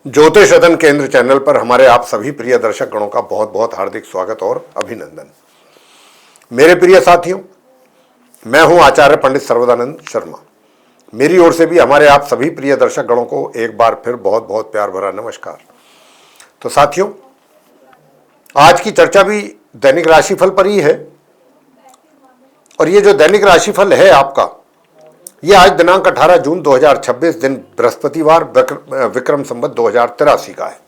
ज्योतिष रतन केंद्र चैनल पर हमारे आप सभी प्रिय दर्शक गणों का बहुत बहुत हार्दिक स्वागत और अभिनंदन। मेरे प्रिय साथियों, मैं हूं आचार्य पंडित सर्वदानंद शर्मा। मेरी ओर से भी हमारे आप सभी प्रिय दर्शक गणों को एक बार फिर बहुत बहुत प्यार भरा नमस्कार। तो साथियों, आज की चर्चा भी दैनिक राशिफल पर ही है और ये जो दैनिक राशिफल है आपका, ये आज दिनांक 18 जून 2026 दिन बृहस्पतिवार विक्रम संवत 2083 का है।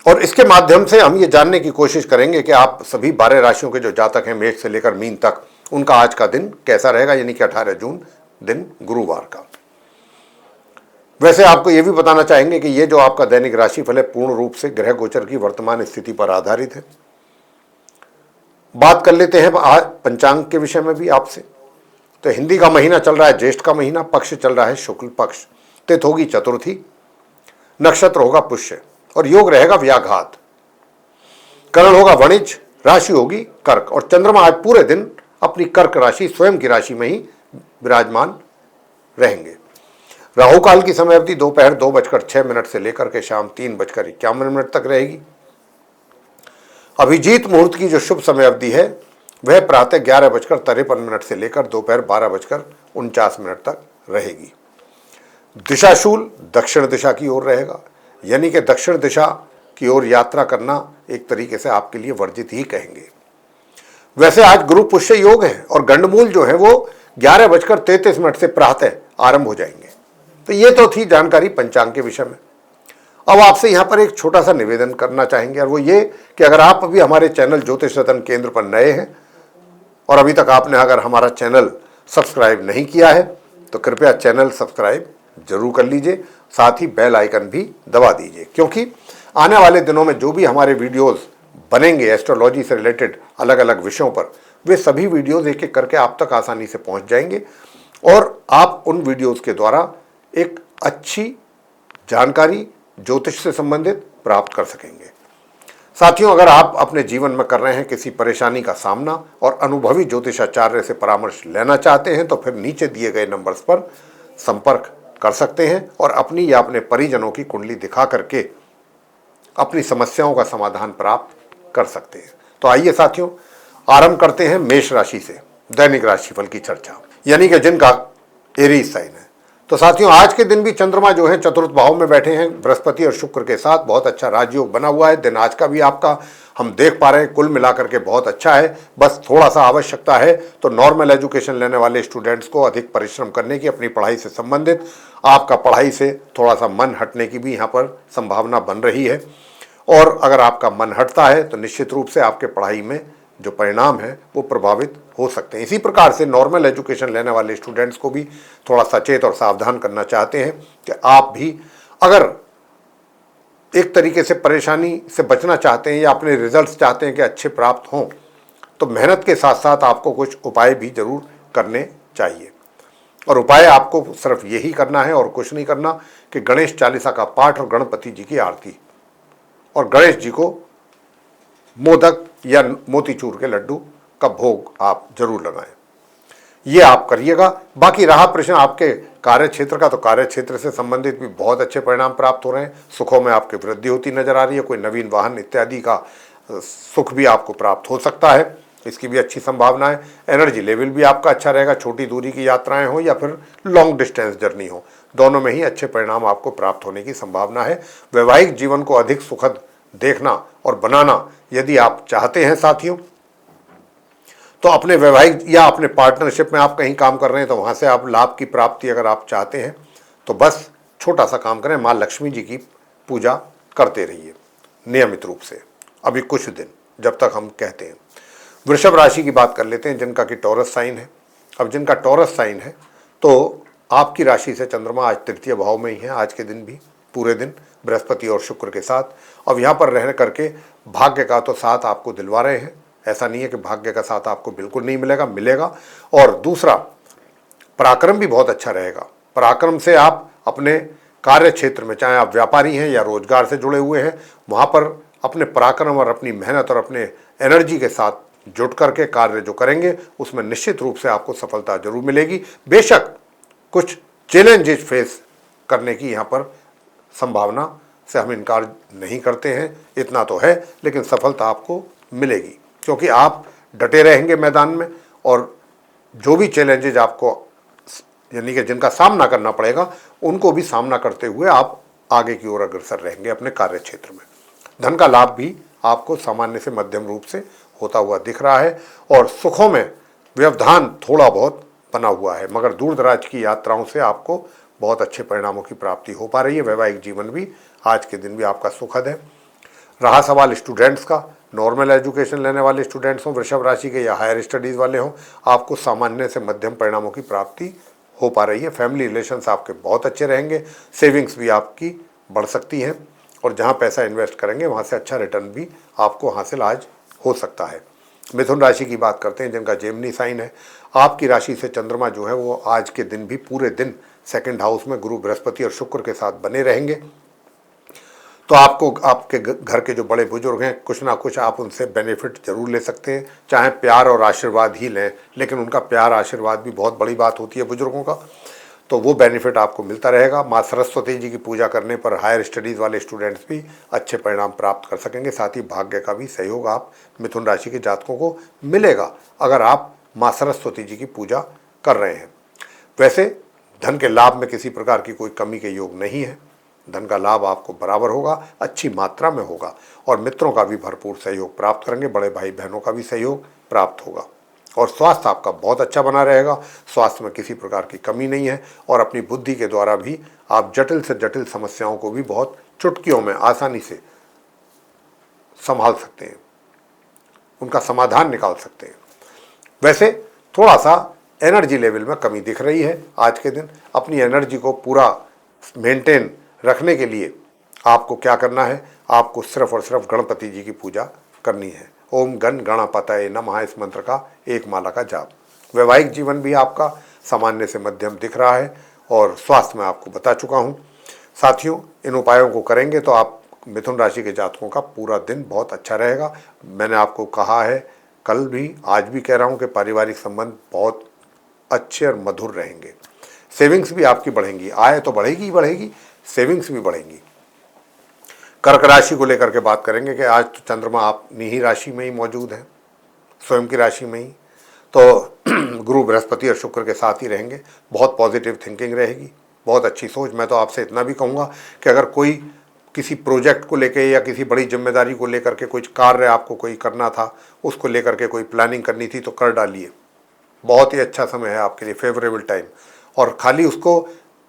और इसके माध्यम से हम ये जानने की कोशिश करेंगे कि आप सभी 12 राशियों के जो जातक हैं, मेष से लेकर मीन तक, उनका आज का दिन कैसा रहेगा, यानी कि 18 जून दिन गुरुवार का। वैसे आपको ये भी बताना चाहेंगे कि ये जो आपका दैनिक राशिफल है पूर्ण रूप से ग्रह गोचर की वर्तमान स्थिति पर आधारित है। बात कर लेते हैं आज पंचांग के विषय में भी आपसे। तो हिंदी का महीना चल रहा है ज्येष्ठ का महीना, पक्ष चल रहा है शुक्ल पक्ष, तिथि होगी चतुर्थी, नक्षत्र होगा पुष्य और योग रहेगा व्याघात, करण होगा वणिज, राशि होगी कर्क और चंद्रमा आज पूरे दिन अपनी कर्क राशि स्वयं की राशि में ही विराजमान रहेंगे। राहु काल की समय अवधि दोपहर 2:06 से लेकर के शाम 3:51 तक रहेगी। अभिजीत मुहूर्त की जो शुभ समय अवधि है वह प्रातः 11:53 से लेकर दोपहर 12:49 तक रहेगी। दिशाशूल दक्षिण दिशा की ओर रहेगा, यानी कि दक्षिण दिशा की ओर यात्रा करना एक तरीके से आपके लिए वर्जित ही कहेंगे। वैसे आज गुरु पुष्य योग है और गंडमूल जो है वो 11:33 से प्रातः आरंभ हो जाएंगे। तो ये तो थी जानकारी पंचांग के विषय में। अब आपसे यहाँ पर एक छोटा सा निवेदन करना चाहेंगे और वो ये कि अगर आप अभी हमारे चैनल ज्योतिष रतन केंद्र पर नए हैं और अभी तक आपने अगर हमारा चैनल सब्सक्राइब नहीं किया है तो कृपया चैनल सब्सक्राइब जरूर कर लीजिए, साथ ही बेल आइकन भी दबा दीजिए, क्योंकि आने वाले दिनों में जो भी हमारे वीडियोस बनेंगे एस्ट्रोलॉजी से रिलेटेड अलग अलग विषयों पर, वे सभी वीडियोस एक एक करके आप तक आसानी से पहुंच जाएंगे और आप उन वीडियोस के द्वारा एक अच्छी जानकारी ज्योतिष से संबंधित प्राप्त कर सकेंगे। साथियों, अगर आप अपने जीवन में कर रहे हैं किसी परेशानी का सामना और अनुभवी ज्योतिषाचार्य से परामर्श लेना चाहते हैं तो फिर नीचे दिए गए नंबर्स पर संपर्क कर सकते हैं और अपनी या अपने परिजनों की कुंडली दिखा करके अपनी समस्याओं का समाधान प्राप्त कर सकते हैं। तो आइए साथियों, आरंभ करते हैं मेष राशि से दैनिक राशिफल की चर्चा, यानी कि जिनका एरीज साइन है। तो साथियों, आज के दिन भी चंद्रमा जो है चतुर्थ भाव में बैठे हैं बृहस्पति और शुक्र के साथ। बहुत अच्छा राजयोग बना हुआ है। दिन आज का भी आपका हम देख पा रहे हैं कुल मिलाकर के बहुत अच्छा है। बस थोड़ा सा आवश्यकता है तो नॉर्मल एजुकेशन लेने वाले स्टूडेंट्स को अधिक परिश्रम करने की, अपनी पढ़ाई से संबंधित, आपका पढ़ाई से थोड़ा सा मन हटने की भी यहाँ पर संभावना बन रही है। और अगर आपका मन हटता है तो निश्चित रूप से आपके पढ़ाई में जो परिणाम है वो प्रभावित हो सकते हैं। इसी प्रकार से नॉर्मल एजुकेशन लेने वाले स्टूडेंट्स को भी थोड़ा सचेत और सावधान करना चाहते हैं कि आप भी अगर एक तरीके से परेशानी से बचना चाहते हैं या अपने रिजल्ट्स चाहते हैं कि अच्छे प्राप्त हों, तो मेहनत के साथ साथ आपको कुछ उपाय भी जरूर करने चाहिए। और उपाय आपको सिर्फ यही करना है और कुछ नहीं करना कि गणेश चालीसा का पाठ और गणपति जी की आरती और गणेश जी को मोदक या मोतीचूर के लड्डू का भोग आप जरूर लगाएं। ये आप करिएगा। बाकी रहा प्रश्न आपके कार्य क्षेत्र का, तो कार्य क्षेत्र से संबंधित भी बहुत अच्छे परिणाम प्राप्त हो रहे हैं। सुखों में आपकी वृद्धि होती नजर आ रही है। कोई नवीन वाहन इत्यादि का सुख भी आपको प्राप्त हो सकता है, इसकी भी अच्छी संभावना है। एनर्जी लेवल भी आपका अच्छा रहेगा। छोटी दूरी की यात्राएं हो या फिर लॉन्ग डिस्टेंस जर्नी हो, दोनों में ही अच्छे परिणाम आपको प्राप्त होने की संभावना है। वैवाहिक जीवन को अधिक सुखद देखना और बनाना यदि आप चाहते हैं साथियों, तो अपने वैवाहिक या अपने पार्टनरशिप में आप कहीं काम कर रहे हैं तो वहां से आप लाभ की प्राप्ति अगर आप चाहते हैं तो बस छोटा सा काम करें, माँ लक्ष्मी जी की पूजा करते रहिए नियमित रूप से अभी कुछ दिन, जब तक हम कहते हैं। वृषभ राशि की बात कर लेते हैं, जिनका कि टॉरस साइन है। अब जिनका टॉरस साइन है तो आपकी राशि से चंद्रमा आज तृतीय भाव में ही है आज के दिन भी, पूरे दिन बृहस्पति और शुक्र के साथ। अब यहाँ पर रह करके भाग्य का तो साथ आपको दिलवा रहे हैं, ऐसा नहीं है कि भाग्य का साथ आपको बिल्कुल नहीं मिलेगा, मिलेगा। और दूसरा, पराक्रम भी बहुत अच्छा रहेगा। पराक्रम से आप अपने कार्य क्षेत्र में, चाहे आप व्यापारी हैं या रोजगार से जुड़े हुए हैं, वहाँ पर अपने पराक्रम और अपनी मेहनत और अपने एनर्जी के साथ जुट करके कार्य जो करेंगे उसमें निश्चित रूप से आपको सफलता जरूर मिलेगी। बेशक कुछ चैलेंजेस फेस करने की यहाँ पर संभावना से हम इनकार नहीं करते हैं, इतना तो है, लेकिन सफलता आपको मिलेगी क्योंकि आप डटे रहेंगे मैदान में और जो भी चैलेंजेज आपको यानी कि जिनका सामना करना पड़ेगा उनको भी सामना करते हुए आप आगे की ओर अग्रसर रहेंगे अपने कार्य क्षेत्र में। धन का लाभ भी आपको सामान्य से मध्यम रूप से होता हुआ दिख रहा है और सुखों में व्यवधान थोड़ा बहुत बना हुआ है, मगर दूर दराज की यात्राओं से आपको बहुत अच्छे परिणामों की प्राप्ति हो पा रही है। वैवाहिक जीवन भी आज के दिन भी आपका सुखद है। रहा सवाल स्टूडेंट्स का, नॉर्मल एजुकेशन लेने वाले स्टूडेंट्स हों वृषभ राशि के या हायर स्टडीज़ वाले हों, आपको सामान्य से मध्यम परिणामों की प्राप्ति हो पा रही है। फैमिली रिलेशंस आपके बहुत अच्छे रहेंगे, सेविंग्स भी आपकी बढ़ सकती हैं और जहां पैसा इन्वेस्ट करेंगे वहां से अच्छा रिटर्न भी आपको हासिल आज हो सकता है। मिथुन राशि की बात करते हैं जिनका जेमिनी साइन है, आपकी राशि से चंद्रमा जो है वो आज के दिन भी पूरे दिन सेकंड हाउस में गुरु बृहस्पति और शुक्र के साथ बने रहेंगे। तो आपको आपके घर के जो बड़े बुजुर्ग हैं कुछ ना कुछ आप उनसे बेनिफिट जरूर ले सकते हैं, चाहे प्यार और आशीर्वाद ही लें, लेकिन उनका प्यार आशीर्वाद भी बहुत बड़ी बात होती है बुजुर्गों का, तो वो बेनिफिट आपको मिलता रहेगा। माँ सरस्वती जी की पूजा करने पर हायर स्टडीज़ वाले स्टूडेंट्स भी अच्छे परिणाम प्राप्त कर सकेंगे। साथ ही भाग्य का भी सहयोग आप मिथुन राशि के जातकों को मिलेगा अगर आप माँ सरस्वती जी की पूजा कर रहे हैं। वैसे धन के लाभ में किसी प्रकार की कोई कमी के योग नहीं है, धन का लाभ आपको बराबर होगा, अच्छी मात्रा में होगा और मित्रों का भी भरपूर सहयोग प्राप्त करेंगे, बड़े भाई बहनों का भी सहयोग प्राप्त होगा और स्वास्थ्य आपका बहुत अच्छा बना रहेगा। स्वास्थ्य में किसी प्रकार की कमी नहीं है और अपनी बुद्धि के द्वारा भी आप जटिल से जटिल समस्याओं को भी बहुत चुटकियों में आसानी से संभाल सकते हैं, उनका समाधान निकाल सकते हैं। वैसे थोड़ा सा एनर्जी लेवल में कमी दिख रही है आज के दिन। अपनी एनर्जी को पूरा मेंटेन रखने के लिए आपको क्या करना है, आपको सिर्फ और सिर्फ गणपति जी की पूजा करनी है। ओम गण गणपतये नमः इस मंत्र का एक माला का जाप। वैवाहिक जीवन भी आपका सामान्य से मध्यम दिख रहा है और स्वास्थ्य में आपको बता चुका हूँ। साथियों, इन उपायों को करेंगे तो आप मिथुन राशि के जातकों का पूरा दिन बहुत अच्छा रहेगा। मैंने आपको कहा है, कल भी आज भी कह रहा हूँ कि पारिवारिक संबंध बहुत अच्छे और मधुर रहेंगे। सेविंग्स भी आपकी बढ़ेंगी, आय तो बढ़ेगी ही बढ़ेगी, सेविंग्स भी बढ़ेंगी। कर्क राशि को लेकर के बात करेंगे कि आज तो चंद्रमा अपनी ही राशि में ही मौजूद है, स्वयं की राशि में ही, तो गुरु बृहस्पति और शुक्र के साथ ही रहेंगे। बहुत पॉजिटिव थिंकिंग रहेगी, बहुत अच्छी सोच। मैं तो आपसे इतना भी कहूँगा कि अगर कोई किसी प्रोजेक्ट को लेकर या किसी बड़ी जिम्मेदारी को लेकर के कुछ कार्य आपको कोई करना था, उसको लेकर के कोई प्लानिंग करनी थी तो कर डालिए। बहुत ही अच्छा समय है आपके लिए, फेवरेबल टाइम। और खाली उसको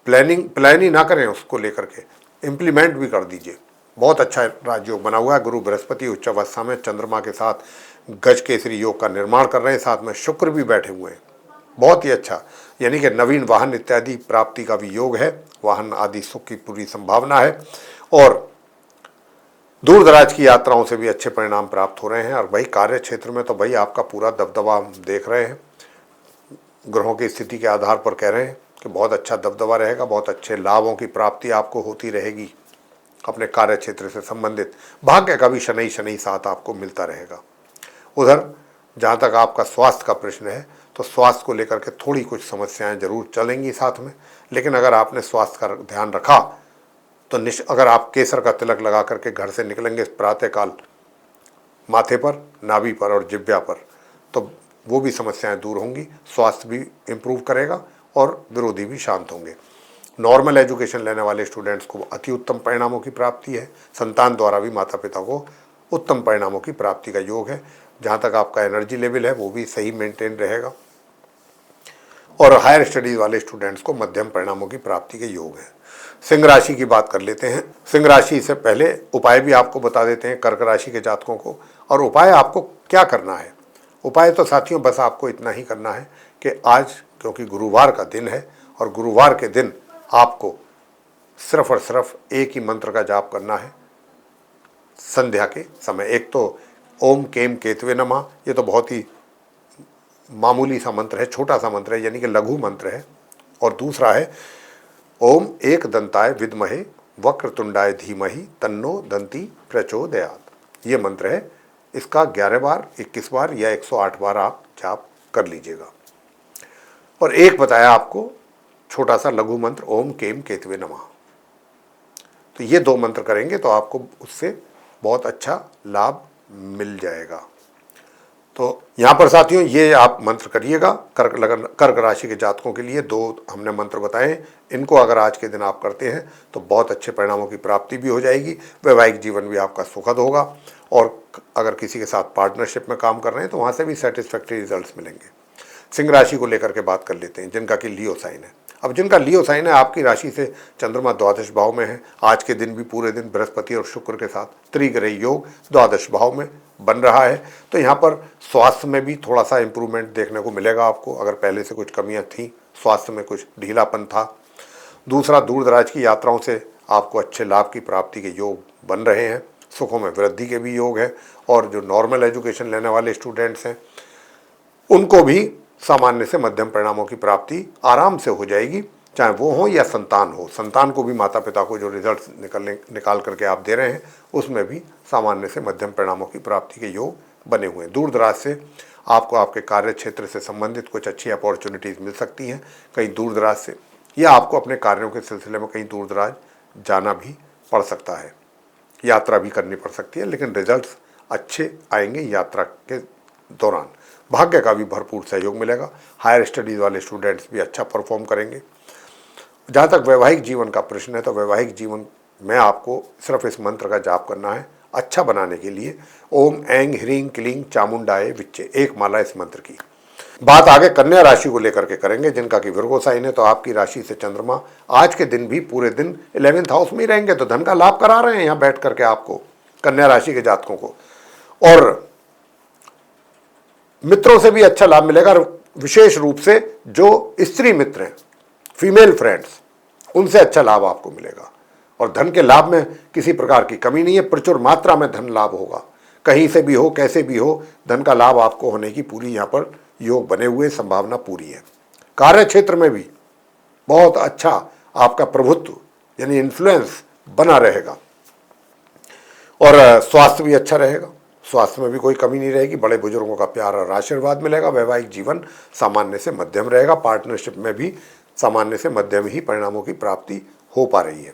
प्लान ही ना करें, उसको लेकर के इम्प्लीमेंट भी कर दीजिए। बहुत अच्छा राजयोग बना हुआ है। गुरु बृहस्पति उच्च अवस्था में चंद्रमा के साथ गज केसरी योग का निर्माण कर रहे हैं, साथ में शुक्र भी बैठे हुए हैं, बहुत ही अच्छा। यानी कि नवीन वाहन इत्यादि प्राप्ति का भी योग है, वाहन आदि सुख की पूरी संभावना है और दूर दराज की यात्राओं से भी अच्छे परिणाम प्राप्त हो रहे हैं। और भाई कार्य क्षेत्र में तो भाई आपका पूरा दबदबा हम देख रहे हैं, ग्रहों की स्थिति के आधार पर कह रहे हैं कि बहुत अच्छा दबदबा रहेगा, बहुत अच्छे लाभों की प्राप्ति आपको होती रहेगी अपने कार्य क्षेत्र से संबंधित। भाग्य का भी शनि शनि साथ आपको मिलता रहेगा। उधर जहाँ तक आपका स्वास्थ्य का प्रश्न है तो स्वास्थ्य को लेकर के थोड़ी कुछ समस्याएं जरूर चलेंगी साथ में, लेकिन अगर आपने स्वास्थ्य का ध्यान रखा तो अगर आप केसर का तिलक लगा करके घर से निकलेंगे प्रातःकाल माथे पर, नाभि पर और जिह्वा पर, तो वो भी समस्याएं दूर होंगी, स्वास्थ्य भी इम्प्रूव करेगा और विरोधी भी शांत होंगे। नॉर्मल एजुकेशन लेने वाले स्टूडेंट्स को अति उत्तम परिणामों की प्राप्ति है। संतान द्वारा भी माता पिता को उत्तम परिणामों की प्राप्ति का योग है। जहाँ तक आपका एनर्जी लेवल है वो भी सही मेंटेन रहेगा और हायर स्टडीज़ वाले स्टूडेंट्स को मध्यम परिणामों की प्राप्ति के योग है। सिंह राशि की बात कर लेते हैं। सिंह राशि से पहले उपाय भी आपको बता देते हैं कर्क राशि के जातकों को। और उपाय आपको क्या करना है, उपाय तो साथियों बस आपको इतना ही करना है कि आज क्योंकि गुरुवार का दिन है और गुरुवार के दिन आपको सिर्फ और सिर्फ एक ही मंत्र का जाप करना है संध्या के समय। एक तो ओम केम केतवे नमः, ये तो बहुत ही मामूली सा मंत्र है, छोटा सा मंत्र है, यानी कि लघु मंत्र है। और दूसरा है ओम एक दंताय विद्महे वक्रतुंडाय धीमहि तन्नो दंती प्रचोदयात्। ये मंत्र है, इसका 11 बार, 21 बार या 108 बार आप जाप कर लीजिएगा। और एक बताया आपको छोटा सा लघु मंत्र ओम केम केतवे नमः, तो ये 2 मंत्र करेंगे तो आपको उससे बहुत अच्छा लाभ मिल जाएगा। तो यहाँ पर साथियों ये आप मंत्र करिएगा। कर्क राशि के जातकों के लिए 2 हमने मंत्र बताए, इनको अगर आज के दिन आप करते हैं तो बहुत अच्छे परिणामों की प्राप्ति भी हो जाएगी, वैवाहिक जीवन भी आपका सुखद होगा, और अगर किसी के साथ पार्टनरशिप में काम कर रहे हैं तो वहाँ से भी सेटिस्फैक्ट्री रिजल्ट्स मिलेंगे। सिंह राशि को लेकर के बात कर लेते हैं, जिनका कि लियो साइन है। अब जिनका लियो साइन है, आपकी राशि से चंद्रमा द्वादश भाव में है। आज के दिन भी पूरे दिन बृहस्पति और शुक्र के साथ त्रिग्रही योग द्वादश भाव में बन रहा है। तो यहाँ पर स्वास्थ्य में भी थोड़ा सा इम्प्रूवमेंट देखने को मिलेगा आपको। अगर पहले से कुछ कमियाँ थी, स्वास्थ्य में कुछ ढीलापन था। दूसरा, दूर दराज की यात्राओं से आपको अच्छे लाभ की प्राप्ति के योग बन रहे हैं। सुखों में वृद्धि के भी योग है, और जो नॉर्मल एजुकेशन लेने वाले स्टूडेंट्स हैं उनको भी सामान्य से मध्यम परिणामों की प्राप्ति आराम से हो जाएगी, चाहे वो हो या संतान हो। संतान को भी माता पिता को जो रिजल्ट्स निकाल करके आप दे रहे हैं उसमें भी सामान्य से मध्यम परिणामों की प्राप्ति के योग बने हुए हैं। दूर दराज से आपको आपके कार्य क्षेत्र से संबंधित कुछ अच्छी अपॉर्चुनिटीज़ मिल सकती हैं कहीं दूर दराज से, या आपको अपने कार्यों के सिलसिले में कहीं दूर दराज जाना भी पड़ सकता है, यात्रा भी करनी पड़ सकती है, लेकिन रिजल्ट्स अच्छे आएंगे यात्रा के दौरान। भाग्य का भी भरपूर सहयोग मिलेगा। हायर स्टडीज़ वाले स्टूडेंट्स भी अच्छा परफॉर्म करेंगे। जहाँ तक वैवाहिक जीवन का प्रश्न है, तो वैवाहिक जीवन में आपको सिर्फ इस मंत्र का जाप करना है अच्छा बनाने के लिए। ओम ऐंग ह्रीं क्लीं चामुंडाय विच्चे, एक माला इस मंत्र की। बात आगे कन्या राशि को लेकर के करेंगे, जिनका कि विर्गो साइन है। तो आपकी राशि से चंद्रमा आज के दिन भी पूरे दिन 11th हाउस में ही रहेंगे, तो धन का लाभ करा रहे हैं यहाँ बैठ करके आपको, कन्या राशि के जातकों को। और मित्रों से भी अच्छा लाभ मिलेगा, विशेष रूप से जो स्त्री मित्र हैं, फीमेल फ्रेंड्स, उनसे अच्छा लाभ आपको मिलेगा। और धन के लाभ में किसी प्रकार की कमी नहीं है, प्रचुर मात्रा में धन लाभ होगा। कहीं से भी हो, कैसे भी हो, धन का लाभ आपको होने की पूरी यहाँ पर योग बने हुए, संभावना पूरी है। कार्य क्षेत्र में भी बहुत अच्छा आपका प्रभुत्व यानी इन्फ्लुएंस बना रहेगा, और स्वास्थ्य भी अच्छा रहेगा। स्वास्थ्य में भी कोई कमी नहीं रहेगी। बड़े बुजुर्गों का प्यार और आशीर्वाद मिलेगा। वैवाहिक जीवन सामान्य से मध्यम रहेगा। पार्टनरशिप में भी सामान्य से मध्यम ही परिणामों की प्राप्ति हो पा रही है।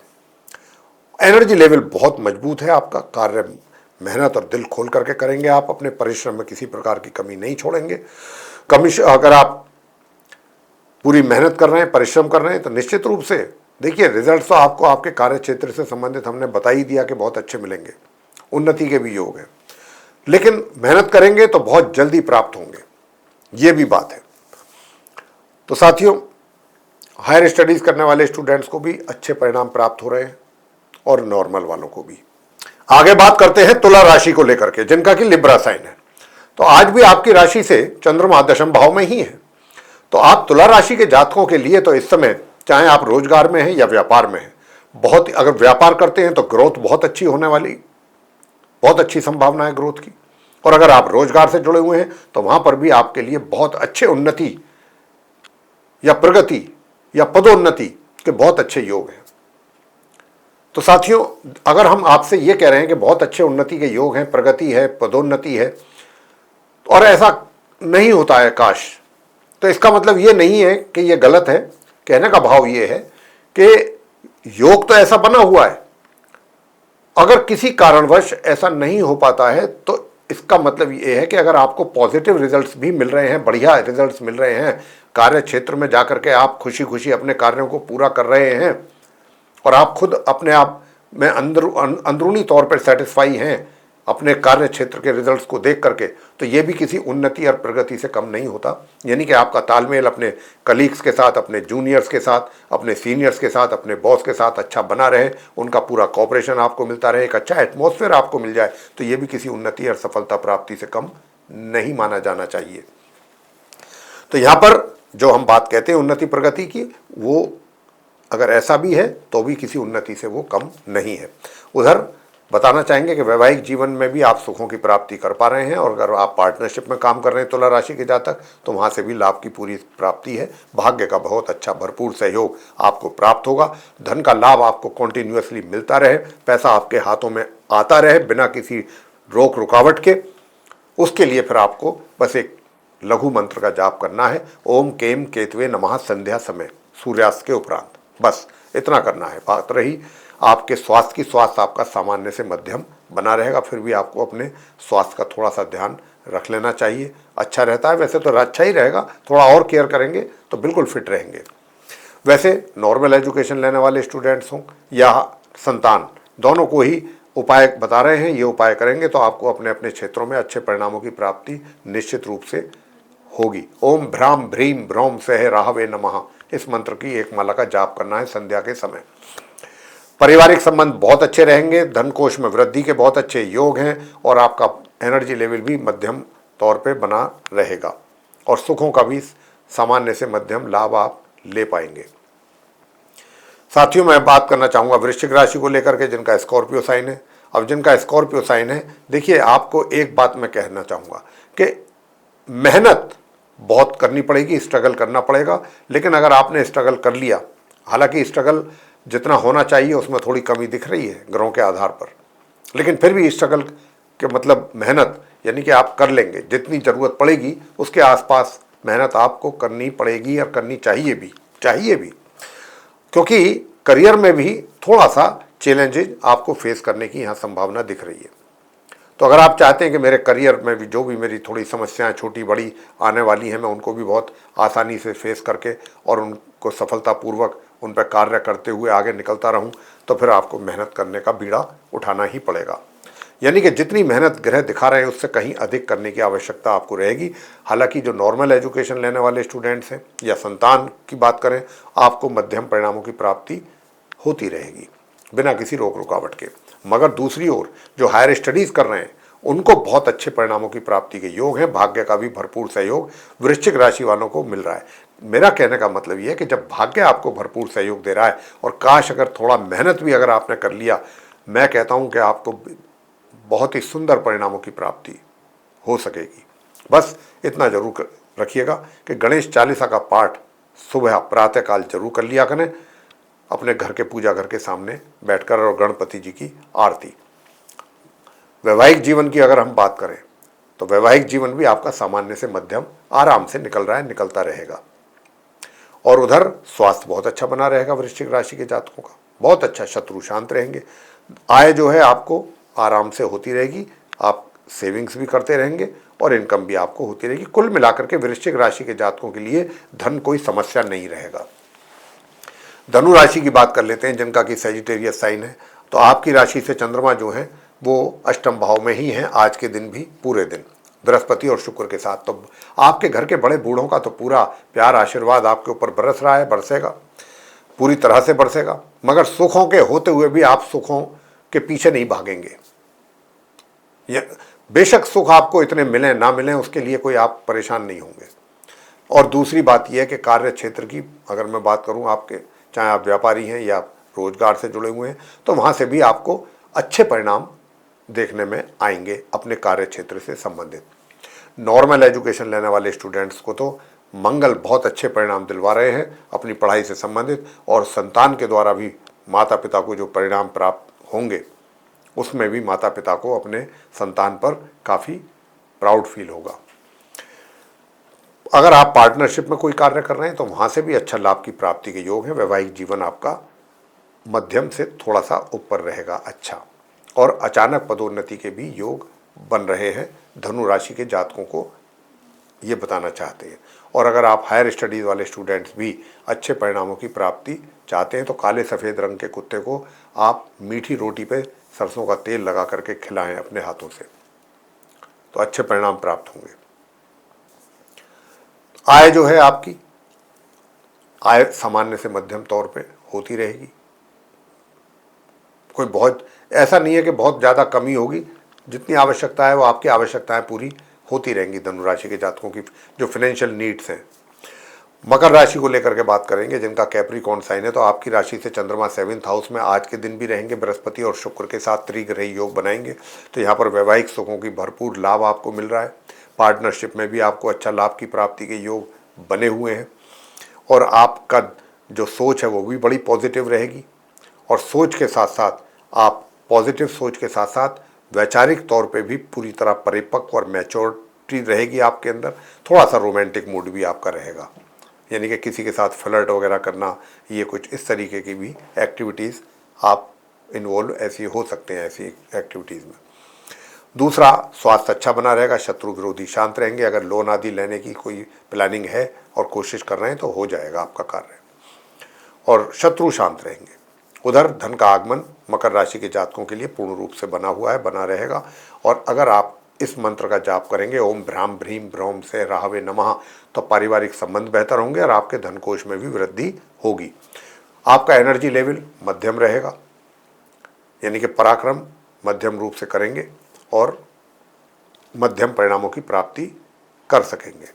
एनर्जी लेवल बहुत मजबूत है आपका। कार्य मेहनत और दिल खोल करके करेंगे आप। अपने परिश्रम में किसी प्रकार की कमी नहीं छोड़ेंगे। अगर आप पूरी मेहनत कर रहे हैं, परिश्रम कर रहे हैं, तो निश्चित रूप से देखिए रिजल्ट तो आपको आपके कार्य क्षेत्र से संबंधित हमने बता ही दिया कि बहुत अच्छे मिलेंगे। उन्नति के भी योग है, लेकिन मेहनत करेंगे तो बहुत जल्दी प्राप्त होंगे, ये भी बात है। तो साथियों, हायर स्टडीज करने वाले स्टूडेंट्स को भी अच्छे परिणाम प्राप्त हो रहे हैं, और नॉर्मल वालों को भी। आगे बात करते हैं तुला राशि को लेकर के, जिनका कि लिब्रा साइन है। तो आज भी आपकी राशि से चंद्रमा दशम भाव में ही है। तो आप तुला राशि के जातकों के लिए तो इस समय, चाहे आप रोजगार में हैं या व्यापार में हैं, बहुत, अगर व्यापार करते हैं तो ग्रोथ बहुत अच्छी होने वाली, बहुत अच्छी संभावना है ग्रोथ की। और अगर आप रोजगार से जुड़े हुए हैं तो वहां पर भी आपके लिए बहुत अच्छे उन्नति या प्रगति या पदोन्नति के बहुत अच्छे योग हैं। तो साथियों, अगर हम आपसे ये कह रहे हैं कि बहुत अच्छे उन्नति के योग हैं, प्रगति है, पदोन्नति है, और ऐसा नहीं होता है काश, तो इसका मतलब ये नहीं है कि ये गलत है। कहने का भाव ये है कि योग तो ऐसा बना हुआ है, अगर किसी कारणवश ऐसा नहीं हो पाता है तो इसका मतलब ये है कि अगर आपको पॉजिटिव रिजल्ट्स भी मिल रहे हैं, बढ़िया रिजल्ट्स मिल रहे हैं, कार्य क्षेत्र में जाकर के आप खुशी खुशी अपने कार्यों को पूरा कर रहे हैं, और आप खुद अपने आप में अंदरूनी तौर पर सेटिस्फाई हैं अपने कार्य क्षेत्र के रिजल्ट्स को देख करके, तो ये भी किसी उन्नति और प्रगति से कम नहीं होता। यानी कि आपका तालमेल अपने कलीग्स के साथ, अपने जूनियर्स के साथ, अपने सीनियर्स के साथ, अपने बॉस के साथ अच्छा बना रहे, उनका पूरा कॉपरेशन आपको मिलता रहे, एक अच्छा एटमॉस्फेयर आपको मिल जाए, तो ये भी किसी उन्नति और सफलता प्राप्ति से कम नहीं माना जाना चाहिए। तो यहाँ पर जो हम बात कहते हैं उन्नति प्रगति की, वो अगर ऐसा भी है तो भी किसी उन्नति से वो कम नहीं है। उधर बताना चाहेंगे कि वैवाहिक जीवन में भी आप सुखों की प्राप्ति कर पा रहे हैं, और अगर आप पार्टनरशिप में काम कर रहे हैं तुला राशि के जातक, तो वहाँ से भी लाभ की पूरी प्राप्ति है। भाग्य का बहुत अच्छा भरपूर सहयोग आपको प्राप्त होगा। धन का लाभ आपको कॉन्टिन्यूसली मिलता रहे, पैसा आपके हाथों में आता रहे बिना किसी रोक रुकावट के। उसके लिए फिर आपको बस एक लघु मंत्र का जाप करना है, ओम केम केतवे नमः संध्या समय, सूर्यास्त के उपरांत, बस इतना करना है। बात रही आपके स्वास्थ्य आपका सामान्य से मध्यम बना रहेगा। फिर भी आपको अपने स्वास्थ्य का थोड़ा सा ध्यान रख लेना चाहिए, अच्छा रहता है। वैसे तो अच्छा ही रहेगा, थोड़ा और केयर करेंगे तो बिल्कुल फिट रहेंगे। वैसे नॉर्मल एजुकेशन लेने वाले स्टूडेंट्स हों या संतान, दोनों को ही उपाय बता रहे हैं। ये उपाय करेंगे तो आपको अपने अपने क्षेत्रों में अच्छे परिणामों की प्राप्ति निश्चित रूप से होगी। ओम भ्राम भ्रीम भ्रौम सह राहवे नमः, इस मंत्र की एक माला का जाप करना है संध्या के समय। पारिवारिक संबंध बहुत अच्छे रहेंगे, धन कोष में वृद्धि के बहुत अच्छे योग हैं और आपका एनर्जी लेवल भी मध्यम तौर पे बना रहेगा और सुखों का भी सामान्य से मध्यम लाभ आप ले पाएंगे। साथियों, मैं बात करना चाहूँगा वृश्चिक राशि को लेकर के, जिनका स्कॉर्पियो साइन है। अब जिनका स्कॉर्पियो साइन है, देखिए आपको एक बात मैं कहना चाहूँगा कि मेहनत बहुत करनी पड़ेगी, स्ट्रगल करना पड़ेगा। लेकिन अगर आपने स्ट्रगल कर लिया, हालांकि स्ट्रगल जितना होना चाहिए उसमें थोड़ी कमी दिख रही है ग्रहों के आधार पर, लेकिन फिर भी स्ट्रगल के मतलब मेहनत, यानी कि आप कर लेंगे। जितनी ज़रूरत पड़ेगी उसके आसपास मेहनत आपको करनी पड़ेगी और करनी चाहिए भी, क्योंकि करियर में भी थोड़ा सा चैलेंजेज आपको फेस करने की यहाँ संभावना दिख रही है। तो अगर आप चाहते हैं कि मेरे करियर में भी जो भी मेरी थोड़ी समस्याएं छोटी बड़ी आने वाली हैं, मैं उनको भी बहुत आसानी से फेस करके और उनको सफलतापूर्वक उन पर कार्य करते हुए आगे निकलता रहूं, तो फिर आपको मेहनत करने का बीड़ा उठाना ही पड़ेगा। यानी कि जितनी मेहनत ग्रह दिखा रहे हैं उससे कहीं अधिक करने की आवश्यकता आपको रहेगी। हालांकि जो नॉर्मल एजुकेशन लेने वाले स्टूडेंट्स हैं या संतान की बात करें, आपको मध्यम परिणामों की प्राप्ति होती रहेगी बिना किसी रोक रुकावट के। मगर दूसरी ओर जो हायर स्टडीज़ कर रहे हैं उनको बहुत अच्छे परिणामों की प्राप्ति के योग हैं। भाग्य का भी भरपूर सहयोग वृश्चिक राशि वालों को मिल रहा है। मेरा कहने का मतलब ये है कि जब भाग्य आपको भरपूर सहयोग दे रहा है और काश अगर थोड़ा मेहनत भी अगर आपने कर लिया, मैं कहता हूँ कि आपको बहुत ही सुंदर परिणामों की प्राप्ति हो सकेगी। बस इतना जरूर रखिएगा कि गणेश चालीसा का पाठ सुबह प्रातःकाल जरूर कर लिया करें अपने घर के पूजा घर के सामने बैठकर, और गणपति जी की आरती। वैवाहिक जीवन की अगर हम बात करें तो वैवाहिक जीवन भी आपका सामान्य से मध्यम आराम से निकल रहा है, निकलता रहेगा। और उधर स्वास्थ्य बहुत अच्छा बना रहेगा वृश्चिक राशि के जातकों का, बहुत अच्छा, शत्रु शांत रहेंगे। आय जो है आपको आराम से होती रहेगी, आप सेविंग्स भी करते रहेंगे और इनकम भी आपको होती रहेगी। कुल मिलाकर के वृश्चिक राशि के जातकों के लिए धन कोई समस्या नहीं रहेगा। धनु राशि की बात कर लेते हैं, जिनका कि सजिटेरियस साइन है। तो आपकी राशि से चंद्रमा जो है वो अष्टम भाव में ही हैं आज के दिन भी, पूरे दिन बृहस्पति और शुक्र के साथ। तो आपके घर के बड़े बूढ़ों का तो पूरा प्यार आशीर्वाद आपके ऊपर बरस रहा है, बरसेगा, पूरी तरह से बरसेगा। मगर सुखों के होते हुए भी आप सुखों के पीछे नहीं भागेंगे। बेशक सुख आपको इतने मिलें ना मिलें, उसके लिए कोई आप परेशान नहीं होंगे। और दूसरी बात यह है कि कार्य क्षेत्र की अगर मैं बात करूं आपके, चाहे आप व्यापारी हैं या रोजगार से जुड़े हुए हैं, तो वहां से भी आपको अच्छे परिणाम देखने में आएंगे अपने कार्य क्षेत्र से संबंधित। नॉर्मल एजुकेशन लेने वाले स्टूडेंट्स को तो मंगल बहुत अच्छे परिणाम दिलवा रहे हैं अपनी पढ़ाई से संबंधित, और संतान के द्वारा भी माता पिता को जो परिणाम प्राप्त होंगे उसमें भी माता पिता को अपने संतान पर काफ़ी प्राउड फील होगा। अगर आप पार्टनरशिप में कोई कार्य कर रहे हैं तो वहाँ से भी अच्छा लाभ की प्राप्ति के योग है। वैवाहिक जीवन आपका मध्यम से थोड़ा सा ऊपर रहेगा, अच्छा, और अचानक पदोन्नति के भी योग बन रहे हैं धनु राशि के जातकों को, ये बताना चाहते हैं। और अगर आप हायर स्टडीज़ वाले स्टूडेंट्स भी अच्छे परिणामों की प्राप्ति चाहते हैं तो काले सफ़ेद रंग के कुत्ते को आप मीठी रोटी पे सरसों का तेल लगा करके खिलाएं अपने हाथों से, तो अच्छे परिणाम प्राप्त होंगे। आय जो है आपकी, आय सामान्य से मध्यम तौर पे होती रहेगी। कोई बहुत ऐसा नहीं है कि बहुत ज़्यादा कमी होगी, जितनी आवश्यकता है वो आपकी आवश्यकताएं पूरी होती रहेंगी धनु राशि के जातकों की जो फाइनेंशियल नीड्स हैं। मकर राशि को लेकर के बात करेंगे, जिनका कैप्रिकॉर्न साइन है। तो आपकी राशि से चंद्रमा 7th हाउस में आज के दिन भी रहेंगे, बृहस्पति और शुक्र के साथ त्रिग्रही योग बनाएंगे। तो यहाँ पर वैवाहिक सुखों की भरपूर लाभ आपको मिल रहा है। पार्टनरशिप में भी आपको अच्छा लाभ की प्राप्ति के योग बने हुए हैं, और आपका जो सोच है वो भी बड़ी पॉजिटिव रहेगी। और सोच के साथ साथ आप पॉजिटिव सोच के साथ साथ वैचारिक तौर पे भी पूरी तरह परिपक्व और मैच्योरिटी रहेगी आपके अंदर। थोड़ा सा रोमांटिक मूड भी आपका रहेगा, यानी कि किसी के साथ फ्लर्ट वगैरह करना, ये कुछ इस तरीके की भी एक्टिविटीज़ आप इन्वॉल्व ऐसी हो सकते हैं ऐसी एक्टिविटीज़ में। दूसरा, स्वास्थ्य अच्छा बना रहेगा, शत्रु विरोधी शांत रहेंगे। अगर लोन आदि लेने की कोई प्लानिंग है और कोशिश कर रहे हैं तो हो जाएगा आपका कार्य, और शत्रु शांत रहेंगे। उधर धन का आगमन मकर राशि के जातकों के लिए पूर्ण रूप से बना हुआ है, बना रहेगा। और अगर आप इस मंत्र का जाप करेंगे, ओम भ्राम भ्रीम भ्रौम से राहवे नमः, तो पारिवारिक संबंध बेहतर होंगे और आपके धन कोष में भी वृद्धि होगी। आपका एनर्जी लेवल मध्यम रहेगा, यानी कि पराक्रम मध्यम रूप से करेंगे और मध्यम परिणामों की प्राप्ति कर सकेंगे।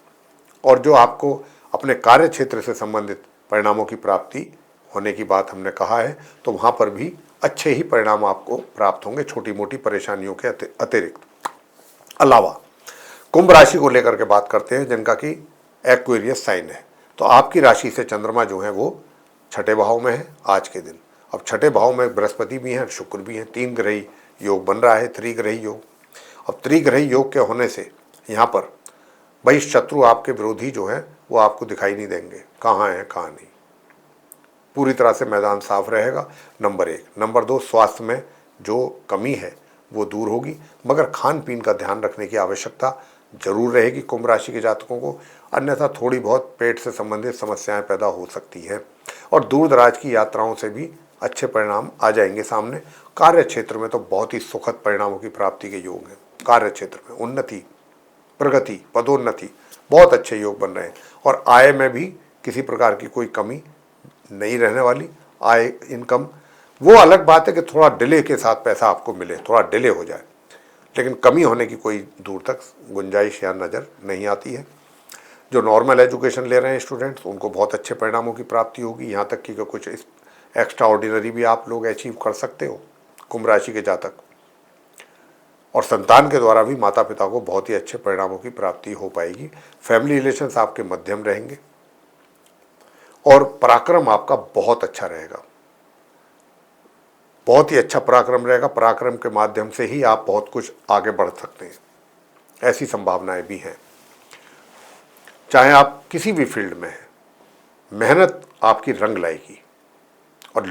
और जो आपको अपने कार्य क्षेत्र से संबंधित परिणामों की प्राप्ति होने की बात हमने कहा है, तो वहाँ पर भी अच्छे ही परिणाम आपको प्राप्त होंगे, छोटी मोटी परेशानियों के अतिरिक्त। अलावा कुंभ राशि को लेकर के बात करते हैं, जिनका कि एक्वेरियस साइन है। तो आपकी राशि से चंद्रमा जो है वो छठे भाव में है आज के दिन। अब छठे भाव में बृहस्पति भी हैं, शुक्र भी हैं, 3 ग्रही योग बन रहा है, त्रिग्रही योग। अब त्रिग्रही योग के होने से यहाँ पर भाई शत्रु, आपके विरोधी जो हैं वो आपको दिखाई नहीं देंगे, कहाँ हैं कहाँ नहीं। पूरी तरह से मैदान साफ रहेगा, नंबर 1। नंबर 2, स्वास्थ्य में जो कमी है वो दूर होगी, मगर खान पीन का ध्यान रखने की आवश्यकता जरूर रहेगी कुंभ राशि के जातकों को, अन्यथा थोड़ी बहुत पेट से संबंधित समस्याएं पैदा हो सकती हैं। और दूर दराज की यात्राओं से भी अच्छे परिणाम आ जाएंगे सामने। कार्य क्षेत्र में तो बहुत ही सुखद परिणामों की प्राप्ति के योग हैं। कार्य क्षेत्र में उन्नति, प्रगति, पदोन्नति, बहुत अच्छे योग बन रहे हैं। और आय में भी किसी प्रकार की कोई कमी नहीं रहने वाली। आय, इनकम, वो अलग बात है कि थोड़ा डिले के साथ पैसा आपको मिले, थोड़ा डिले हो जाए, लेकिन कमी होने की कोई दूर तक गुंजाइश या नज़र नहीं आती है। जो नॉर्मल एजुकेशन ले रहे हैं स्टूडेंट्स, उनको बहुत अच्छे परिणामों की प्राप्ति होगी, यहाँ तक कि कुछ एक्स्ट्रा ऑर्डिनरी भी आप लोग अचीव कर सकते हो कुंभ राशि के जातक। और संतान के द्वारा भी माता पिता को बहुत ही अच्छे परिणामों की प्राप्ति हो पाएगी। फैमिली रिलेशंस आपके मध्यम रहेंगे और पराक्रम आपका बहुत अच्छा रहेगा, बहुत ही अच्छा पराक्रम रहेगा। पराक्रम के माध्यम से ही आप बहुत कुछ आगे बढ़ सकते हैं, ऐसी संभावनाएं भी हैं। चाहे आप किसी भी फील्ड में हैं, मेहनत आपकी रंग लाएगी और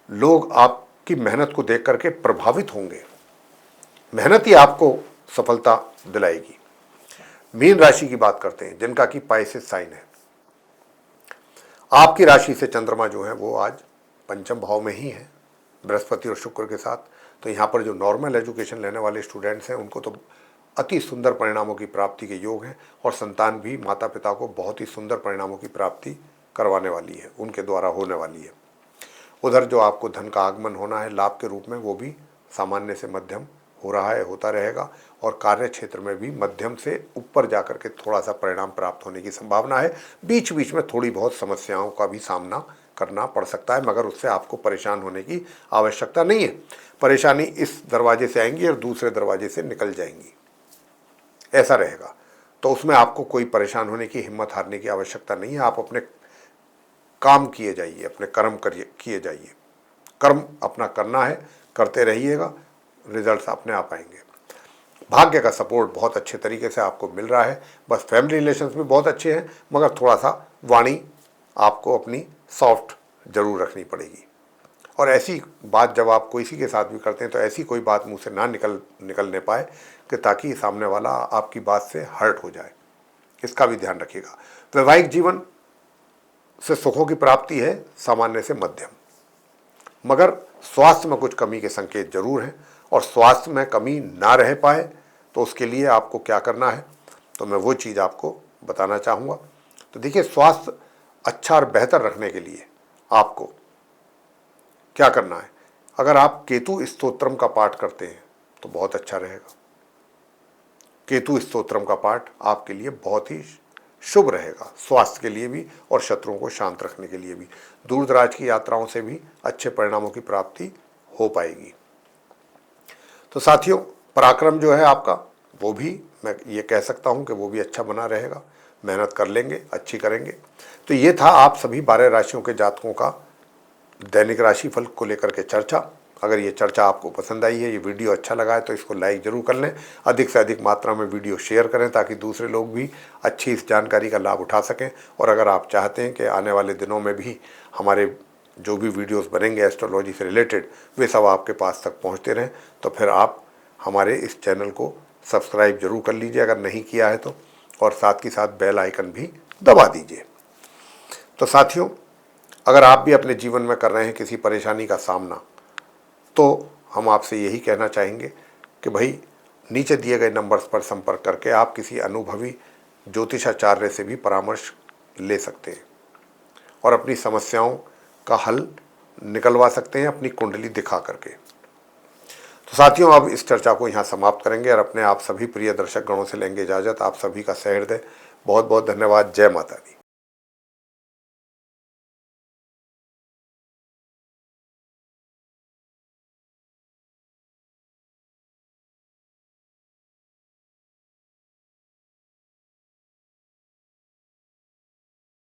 लोग आपकी मेहनत को देख करके प्रभावित होंगे। मेहनत ही आपको सफलता दिलाएगी। मीन राशि की बात करते हैं, जिनका कि पाइसेस साइन है। आपकी राशि से चंद्रमा जो है वो आज पंचम भाव में ही है, बृहस्पति और शुक्र के साथ। तो यहाँ पर जो नॉर्मल एजुकेशन लेने वाले स्टूडेंट्स हैं उनको तो अति सुंदर परिणामों की प्राप्ति के योग हैं, और संतान भी माता पिता को बहुत ही सुंदर परिणामों की प्राप्ति करवाने वाली है, उनके द्वारा होने वाली है। उधर जो आपको धन का आगमन होना है लाभ के रूप में, वो भी सामान्य से मध्यम हो रहा है, होता रहेगा। और कार्य क्षेत्र में भी मध्यम से ऊपर जाकर के थोड़ा सा परिणाम प्राप्त होने की संभावना है। बीच बीच में थोड़ी बहुत समस्याओं का भी सामना करना पड़ सकता है, मगर उससे आपको परेशान होने की आवश्यकता नहीं है। परेशानी इस दरवाजे से आएंगी और दूसरे दरवाजे से निकल जाएंगी, ऐसा रहेगा। तो उसमें आपको कोई परेशान होने की, हिम्मत हारने की आवश्यकता नहीं है। आप अपने काम किए जाइए, अपने कर्म किए जाइए। कर्म अपना करना है, करते रहिएगा, रिजल्ट्स अपने आप आएंगे। भाग्य का सपोर्ट बहुत अच्छे तरीके से आपको मिल रहा है। बस फैमिली रिलेशंस भी बहुत अच्छे हैं, मगर थोड़ा सा वाणी आपको अपनी सॉफ्ट जरूर रखनी पड़ेगी। और ऐसी बात जब आप किसी के साथ भी करते हैं तो ऐसी कोई बात मुंह से ना निकलने पाए कि ताकि सामने वाला आपकी बात से हर्ट हो जाए, इसका भी ध्यान रखिएगा। वैवाहिक जीवन से सुखों की प्राप्ति है, सामान्य से मध्यम, मगर स्वास्थ्य में कुछ कमी के संकेत जरूर हैं। और स्वास्थ्य में कमी ना रह पाए तो उसके लिए आपको क्या करना है, तो मैं वो चीज़ आपको बताना चाहूँगा। तो देखिए, स्वास्थ्य अच्छा और बेहतर रखने के लिए आपको क्या करना है। अगर आप केतु स्तोत्रम का पाठ करते हैं तो बहुत अच्छा रहेगा। केतु स्तोत्रम का पाठ आपके लिए बहुत ही शुभ रहेगा, स्वास्थ्य के लिए भी और शत्रुओं को शांत रखने के लिए भी। दूर दराज की यात्राओं से भी अच्छे परिणामों की प्राप्ति हो पाएगी। तो साथियों, पराक्रम जो है आपका, वो भी मैं ये कह सकता हूँ कि वो भी अच्छा बना रहेगा। मेहनत कर लेंगे, अच्छी करेंगे। तो ये था आप सभी 12 राशियों के जातकों का दैनिक राशिफल को लेकर के चर्चा। अगर ये चर्चा आपको पसंद आई है, ये वीडियो अच्छा लगा है, तो इसको लाइक जरूर कर लें। अधिक से अधिक मात्रा में वीडियो शेयर करें ताकि दूसरे लोग भी अच्छी इस जानकारी का लाभ उठा सकें। और अगर आप चाहते हैं कि आने वाले दिनों में भी हमारे जो भी वीडियोस बनेंगे एस्ट्रोलॉजी से रिलेटेड वे सब आपके पास तक पहुंचते रहें। तो फिर आप हमारे इस चैनल को सब्सक्राइब जरूर कर लीजिए अगर नहीं किया है तो, और साथ ही साथ बेल आइकन भी दबा दीजिए। तो साथियों, अगर आप भी अपने जीवन में कर रहे हैं किसी परेशानी का सामना, तो हम आपसे यही कहना चाहेंगे कि भाई नीचे दिए गए नंबर्स पर संपर्क करके आप किसी अनुभवी ज्योतिषाचार्य से भी परामर्श ले सकते हैं और अपनी समस्याओं का हल निकलवा सकते हैं अपनी कुंडली दिखा करके। तो साथियों, अब इस चर्चा को यहाँ समाप्त करेंगे और अपने आप सभी प्रिय दर्शक गणों से लेंगे इजाज़त। आप सभी का सहृदय बहुत बहुत धन्यवाद। जय माता दी।